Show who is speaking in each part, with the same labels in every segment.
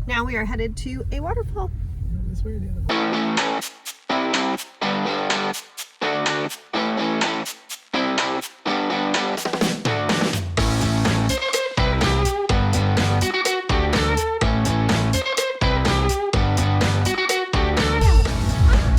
Speaker 1: Now we are headed to a waterfall.
Speaker 2: This way or the other way?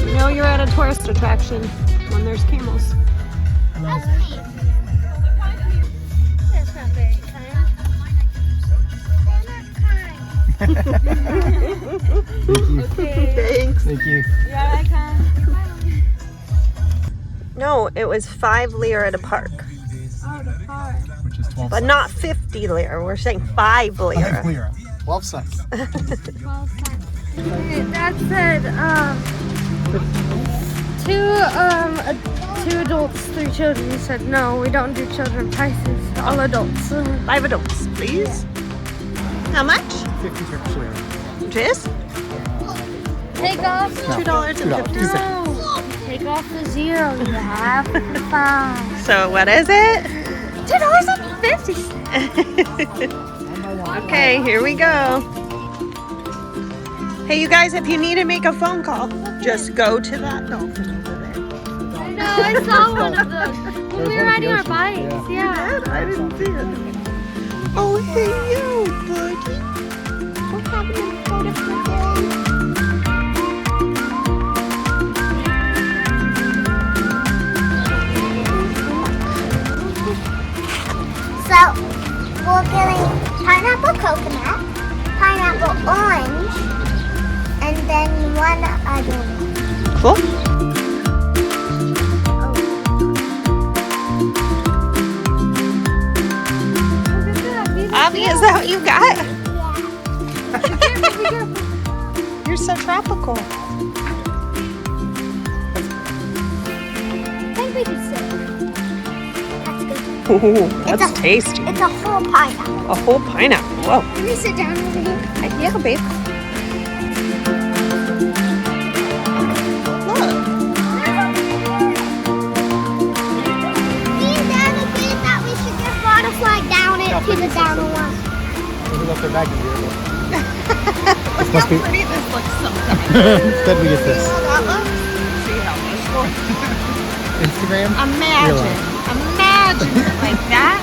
Speaker 1: You know you're at a tourist attraction when there's camels.
Speaker 3: That's me. That's not very kind. They're not kind.
Speaker 1: Okay. Thanks.
Speaker 2: Thank you.
Speaker 3: Yeah, I can.
Speaker 1: No, it was 5 lira to park.
Speaker 3: Oh, the car.
Speaker 2: Which is 12
Speaker 1: But
Speaker 2: cents.
Speaker 1: not 50 lira. We're saying 5 lira.
Speaker 2: 5 lira. 12 cents.
Speaker 3: 12 cents. Dad said, two adults, 3 children. He said, no, we don't do children prices. All adults.
Speaker 1: 5 adults, please. How much?
Speaker 2: 50 Turkish lira.
Speaker 1: Which is
Speaker 3: Take off.
Speaker 1: $2.50.
Speaker 3: No. Take off the 0. You have to 5.
Speaker 1: So what is it?
Speaker 3: $2.50.
Speaker 1: Okay, here we go. Hey, you guys, if you need to make a phone call, just go to that dolphin over there.
Speaker 3: No, I saw one of those when we were riding our bikes. Yeah.
Speaker 1: I didn't see it. Oh, hey, you, buddy. We're having a beautiful day.
Speaker 4: So, we're getting pineapple coconut, pineapple orange, and then one other one.
Speaker 1: Cool. Abby, is that what you got? You're so tropical.
Speaker 4: I think we can sit. That's good.
Speaker 1: Ooh, that's
Speaker 4: It's a-
Speaker 1: tasty.
Speaker 4: It's a whole pineapple.
Speaker 1: A whole pineapple. Whoa.
Speaker 4: Can we sit down over here?
Speaker 1: Yeah, babe. Look.
Speaker 4: Me and Dad agreed that we should just waterfly down it to the downer one.
Speaker 2: Maybe left their bag in here. This
Speaker 1: Look
Speaker 2: must
Speaker 1: how
Speaker 2: be.
Speaker 1: pretty this looks sometimes.
Speaker 2: Instead, we get this.
Speaker 1: See how that looks? See how this looks?
Speaker 2: Instagram.
Speaker 1: Imagine it like that.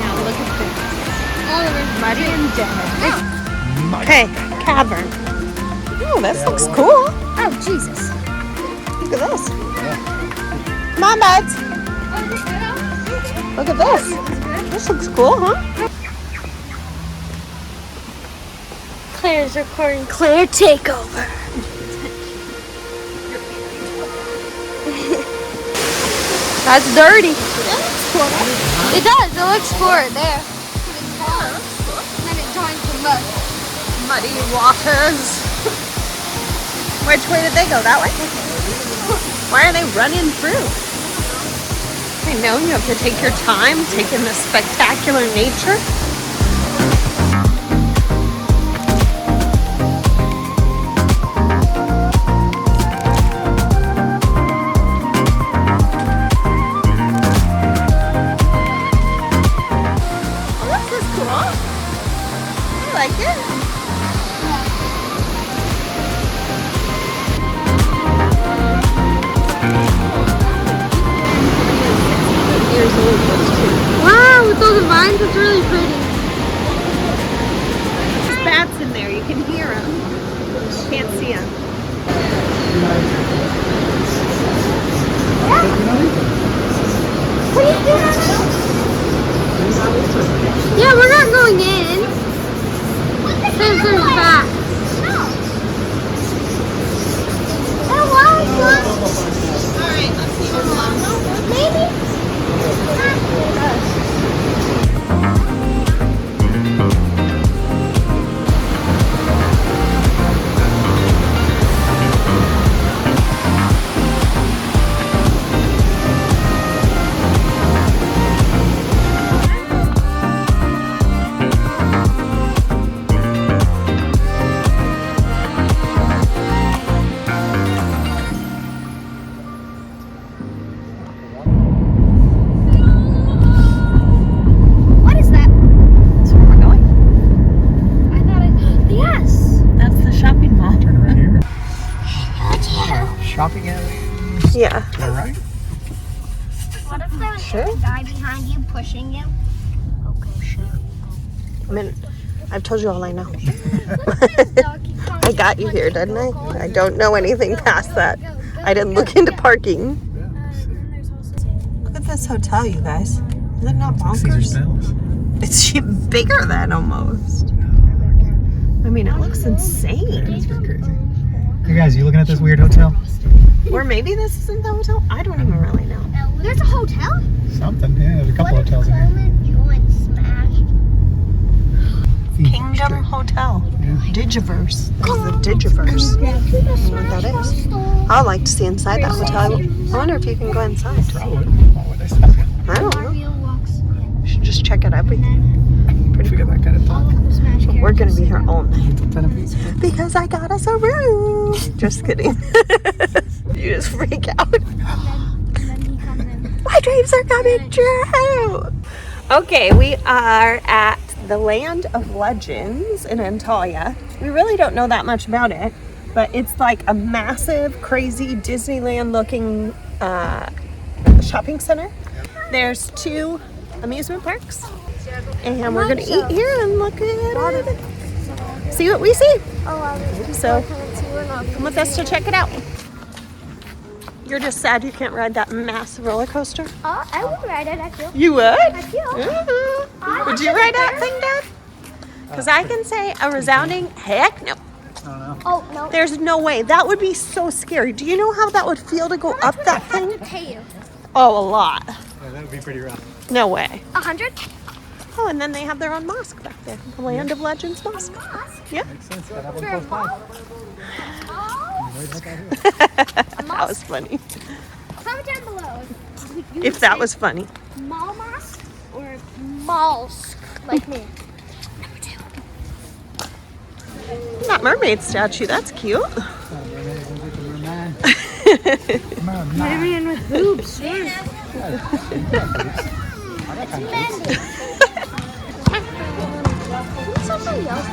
Speaker 1: Now look at this. Muddy and dead. Okay, cavern. Oh, this looks cool.
Speaker 4: Oh, Jesus.
Speaker 1: Look at this. Come on, buds. Look at this. This looks cool, huh?
Speaker 3: Claire's recording. Claire, take over. That's dirty. It does. It looks forward there. And then it joins the mud.
Speaker 1: Muddy waters. Which way did they go? That way? Why are they running through? I know you have to take your time, take in the spectacular nature.
Speaker 3: Wow, with those vines, it's really pretty.
Speaker 1: There's bats in there. You can hear them. You can't see them.
Speaker 4: What are you doing?
Speaker 3: Yeah, we're not going in. Since there's bats.
Speaker 4: Oh, wow, good.
Speaker 1: All right, let's see what's left.
Speaker 4: Maybe.
Speaker 2: shopping alley.
Speaker 1: Yeah.
Speaker 2: All right.
Speaker 4: What if there's
Speaker 1: Sure.
Speaker 4: a guy behind you pushing you? Okay, sure.
Speaker 1: I mean, I've told you all I know. I got you here, didn't I? I don't know anything past that. I didn't look into parking. Look at this hotel, you guys. Is it not bonkers? It's bigger than almost. I mean, it looks insane.
Speaker 2: Hey guys, you looking at this weird hotel?
Speaker 1: Or maybe this isn't the hotel. I don't even really know.
Speaker 4: There's a hotel?
Speaker 2: Something. Yeah, there's a couple hotels in here.
Speaker 4: Joined Smash.
Speaker 1: Kingdom Hotel. Digiverse. This is the Digiverse. I don't know what that is. I'd like to see inside that hotel. I wonder if you can go inside.
Speaker 2: Probably.
Speaker 1: I don't know. You should just check out everything.
Speaker 2: Pretty good that kind of talk.
Speaker 1: We're gonna be here all night.
Speaker 2: What kind of pizza?
Speaker 1: Because I got us a room. Just kidding. You just freak out. My dreams are coming true. Okay, we are at the Land of Legends in Antalya. We really don't know that much about it, but it's like a massive, crazy Disneyland looking shopping center. There's 2 amusement parks, and we're gonna eat here and look at it. See what we see. So come with us to check it out. You're just sad you can't ride that massive roller coaster?
Speaker 4: I would ride it, I feel.
Speaker 1: You would?
Speaker 4: I feel.
Speaker 1: Would you ride that thing, Dad? Because I can say a resounding heck no.
Speaker 2: I don't know.
Speaker 4: Oh, no.
Speaker 1: There's no way. That would be so scary. Do you know how that would feel to go up that thing?
Speaker 4: Pay you.
Speaker 1: Oh, a lot.
Speaker 2: Yeah, that would be pretty rough.
Speaker 1: No way.
Speaker 4: 100?
Speaker 1: Oh, and then they have their own mosque back there. The Land of Legends mosque. Yeah.
Speaker 2: Makes sense. That happened close by.
Speaker 1: That was funny.
Speaker 4: Comment down below.
Speaker 1: If that was funny.
Speaker 4: Mall mosque or mollusk like me.
Speaker 1: That mermaid statue, that's cute.
Speaker 3: Merman with boobs.
Speaker 4: Somebody else.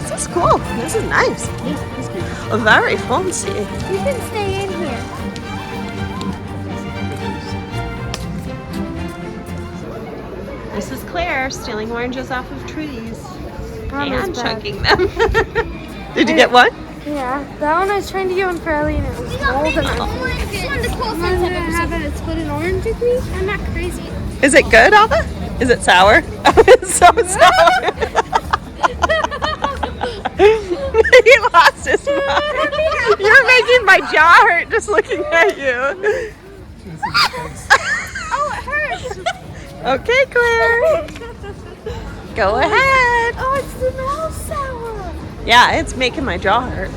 Speaker 1: This is cool. This is nice. Very fancy.
Speaker 4: You can stay in here.
Speaker 1: This is Claire stealing oranges off of trees
Speaker 3: Mama's
Speaker 1: and
Speaker 3: bad.
Speaker 1: chunking them. Did you get one?
Speaker 3: Yeah, that one I was trying to get one for Ellie and it was cold and I
Speaker 4: One of the cool
Speaker 3: I'm
Speaker 4: things I've
Speaker 3: gonna
Speaker 4: ever
Speaker 3: have
Speaker 4: seen.
Speaker 3: it split an orange with me.
Speaker 4: I'm not crazy.
Speaker 1: Is it good, Alva? Is it sour? It's so sour. He lost his mind. You're making my jaw hurt just looking at you.
Speaker 4: Oh, it hurts.
Speaker 1: Okay, Claire. Go ahead.
Speaker 4: Oh, it's the normal sour.
Speaker 1: Yeah, it's making my jaw hurt.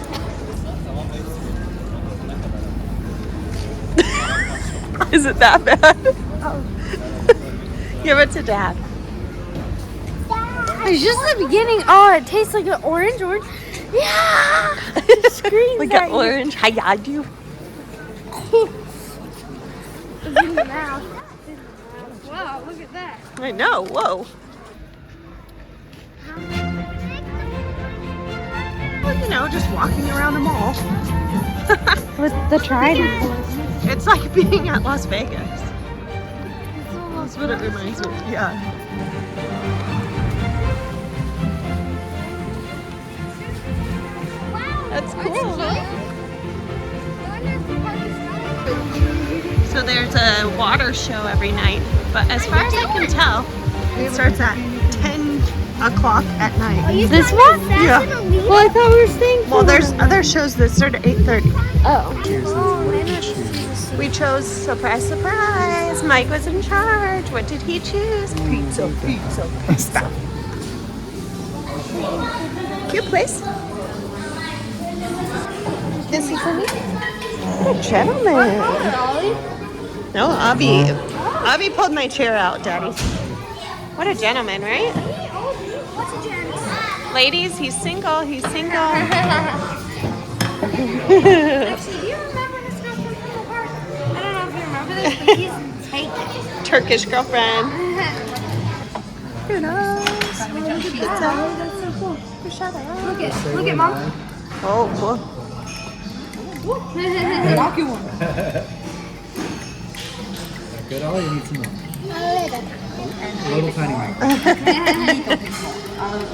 Speaker 1: Is it that bad?
Speaker 4: Oh.
Speaker 1: Give it to Dad.
Speaker 3: It's just the beginning. Oh, it tastes like an orange. Yeah! It screams
Speaker 1: Like
Speaker 3: at
Speaker 1: an
Speaker 3: you.
Speaker 1: orange. Hi, you.
Speaker 3: It's in your mouth. Wow, look at that.
Speaker 1: I know. Whoa. Well, you know, just walking around a mall.
Speaker 3: With the trident.
Speaker 1: It's like being at Las Vegas. That's what it reminds me. Yeah. That's cool. So there's a water show every night, but as far as I can tell, it starts at 10 o'clock at night.
Speaker 3: This one?
Speaker 1: Yeah.
Speaker 3: Well, I thought we were staying.
Speaker 1: Well, there's other shows that start at 8:30.
Speaker 3: Oh.
Speaker 1: We chose surprise, surprise. Mike was in charge. What did he choose? Pizza, pizza, pizza. Cute place. Is he for me? What a gentleman. No, Abby pulled my chair out, Daddy. What a gentleman, right? Ladies, he's single. He's single.
Speaker 3: Actually, do you remember this guy from the park? I don't know if you remember this, but he's taken.
Speaker 1: Turkish girlfriend. Look at
Speaker 3: Look at Mom.
Speaker 1: Oh, cool.
Speaker 3: Lucky one.
Speaker 2: Good, all you need some more. A little tiny one.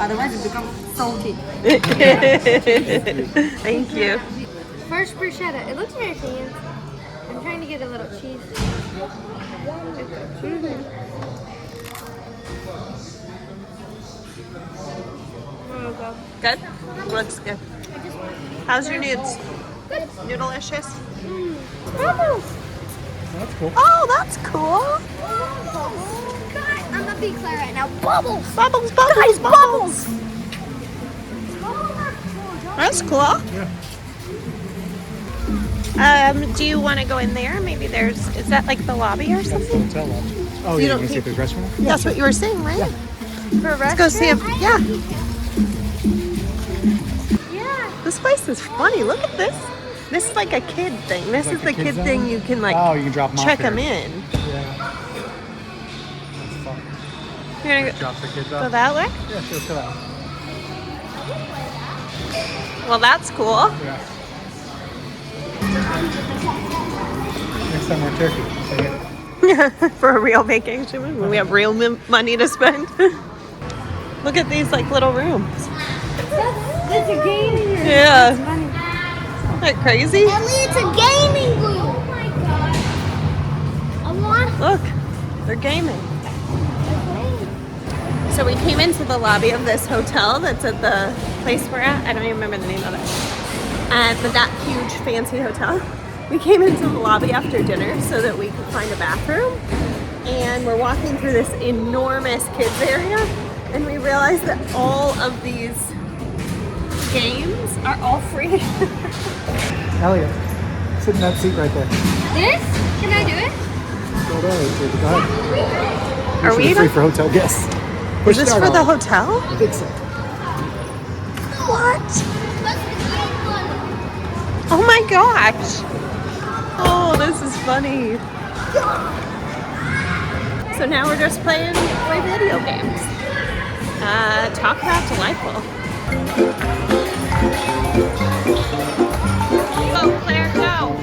Speaker 3: Otherwise it becomes salty.
Speaker 1: Thank you.
Speaker 3: First bruschetta. It looks very fancy. I'm trying to get a little cheese.
Speaker 1: Good? Looks good. How's your nudes?
Speaker 3: Good.
Speaker 1: Noodleicious?
Speaker 3: Bubbles.
Speaker 2: That's cool.
Speaker 1: Oh, that's cool.
Speaker 3: God, I'm a big player right now. Bubbles.
Speaker 1: Bubbles, bubbles, bubbles. That's cool.
Speaker 2: Yeah.
Speaker 1: Do you want to go in there? Maybe there's, is that like the lobby or
Speaker 2: That's the
Speaker 1: something?
Speaker 2: hotel lodge. Oh,
Speaker 1: You
Speaker 2: you
Speaker 1: don't
Speaker 2: want to see if there's a restaurant?
Speaker 1: That's what you were saying, right?
Speaker 2: Yeah.
Speaker 3: For a
Speaker 1: Let's go see if, yeah.
Speaker 3: Yeah.
Speaker 1: This place is funny. Look at this. This is like a kid thing. This
Speaker 2: Like
Speaker 1: is
Speaker 2: a
Speaker 1: the
Speaker 2: kid
Speaker 1: kid
Speaker 2: zone?
Speaker 1: thing you can like
Speaker 2: Oh, you can drop them off
Speaker 1: check
Speaker 2: here.
Speaker 1: them in.
Speaker 2: Yeah. That's fun.
Speaker 1: You're gonna
Speaker 2: Drop the kids
Speaker 1: go
Speaker 2: off.
Speaker 1: that way?
Speaker 2: Yeah, sure, let's go that way.
Speaker 1: Well, that's cool.
Speaker 2: Yeah. Next time we're in Turkey. So
Speaker 1: For a real vacation when we have real money to spend. Look at these like little rooms.
Speaker 3: That's a gaming room.
Speaker 1: Yeah.
Speaker 3: That's funny.
Speaker 1: Isn't that crazy?
Speaker 4: Ellie, it's a gaming room. Oh my god. I want
Speaker 1: Look, they're gaming. So we came into the lobby of this hotel that's at the place we're at. I don't even remember the name of it. But that huge fancy hotel. We came into the lobby after dinner so that we could find a bathroom. And we're walking through this enormous kids area. And we realized that all of these games are all free.
Speaker 2: Elliot, sit in that seat right there.
Speaker 3: This? Can I do it?
Speaker 2: Go there, Richard. Go ahead.
Speaker 1: Are we
Speaker 2: Free
Speaker 1: even?
Speaker 2: for hotel guests.
Speaker 1: Is
Speaker 2: Push
Speaker 1: this
Speaker 2: start
Speaker 1: for the
Speaker 2: on.
Speaker 1: hotel?
Speaker 2: I think so.
Speaker 1: What? Oh my gosh. Oh, this is funny. So now we're just play video games. Talk about delightful. Go, Claire, go.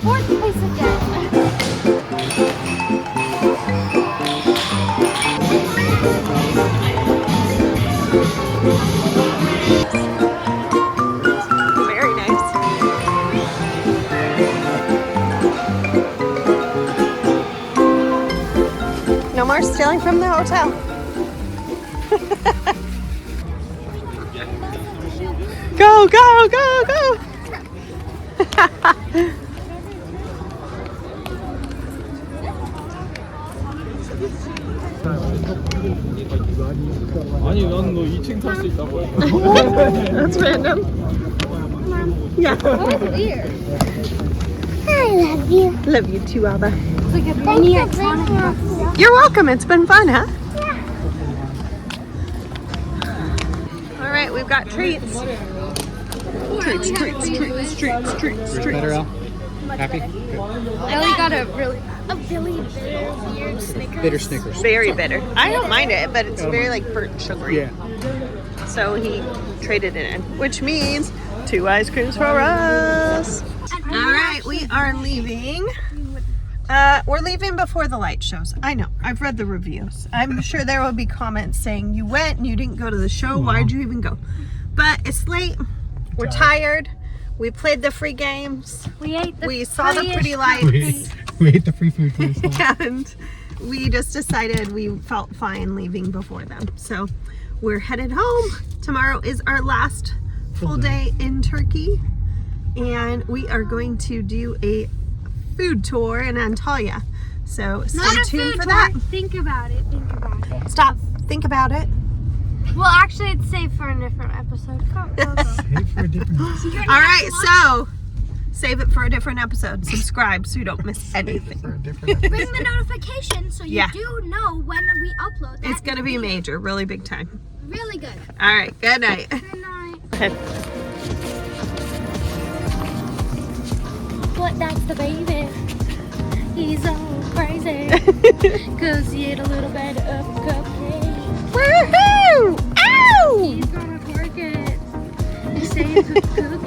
Speaker 3: Fourth place again.
Speaker 1: Very nice. No more stealing from the hotel. Go, go, go, go.
Speaker 2: 아니, 난 너 2층 탈 수 있다고.
Speaker 1: That's random. Yeah.
Speaker 3: What is weird?
Speaker 4: I love you.
Speaker 1: Love you too, Abba.
Speaker 3: It's like a
Speaker 4: Thanks
Speaker 3: mini
Speaker 4: for bringing
Speaker 3: iconic.
Speaker 4: us.
Speaker 1: You're welcome. It's been fun, huh? All right, we've got treats. Treats, treats, treats, treats, treats, treats.
Speaker 2: Better, Al? Happy?
Speaker 3: Ellie got a really
Speaker 4: Weird Snickers.
Speaker 2: Bitter Snickers.
Speaker 1: Very bitter. I don't mind it, but it's very like burnt sugary.
Speaker 2: Yeah.
Speaker 1: So he traded it in, which means 2 ice creams for us. All right, we are leaving. We're leaving before the light shows. I know. I've read the reviews. I'm sure there will be comments saying you went and you didn't go to the show. Why'd you even go? But it's late. We're tired. We played the free games. We saw the pretty lights.
Speaker 2: We ate the free food for this one.
Speaker 1: And we just decided we felt fine leaving before them. So we're headed home. Tomorrow is our last full day in Turkey. And we are going to do a food tour in Antalya. So stay
Speaker 3: Not a
Speaker 1: tuned
Speaker 3: food
Speaker 1: for that.
Speaker 3: tour. Think about it. Think about it.
Speaker 1: Stop. Think about it.
Speaker 3: Well, actually, it's safe for a different episode. Go.
Speaker 2: Ate for a different
Speaker 1: All right, so save it for a different episode. Subscribe so you don't miss anything.
Speaker 2: for a different
Speaker 4: Ring the notification so you
Speaker 1: Yeah.
Speaker 4: do know when we upload.
Speaker 1: It's going to be major, really big time.
Speaker 4: really good.
Speaker 1: All right, good night.
Speaker 4: Good night.
Speaker 1: Okay.
Speaker 3: But that's the baby. He's all crazy. Cause he ate a little bit of cupcake.
Speaker 1: Woohoo! Ow!
Speaker 3: He's gonna twerk it.
Speaker 4: 제일 그릇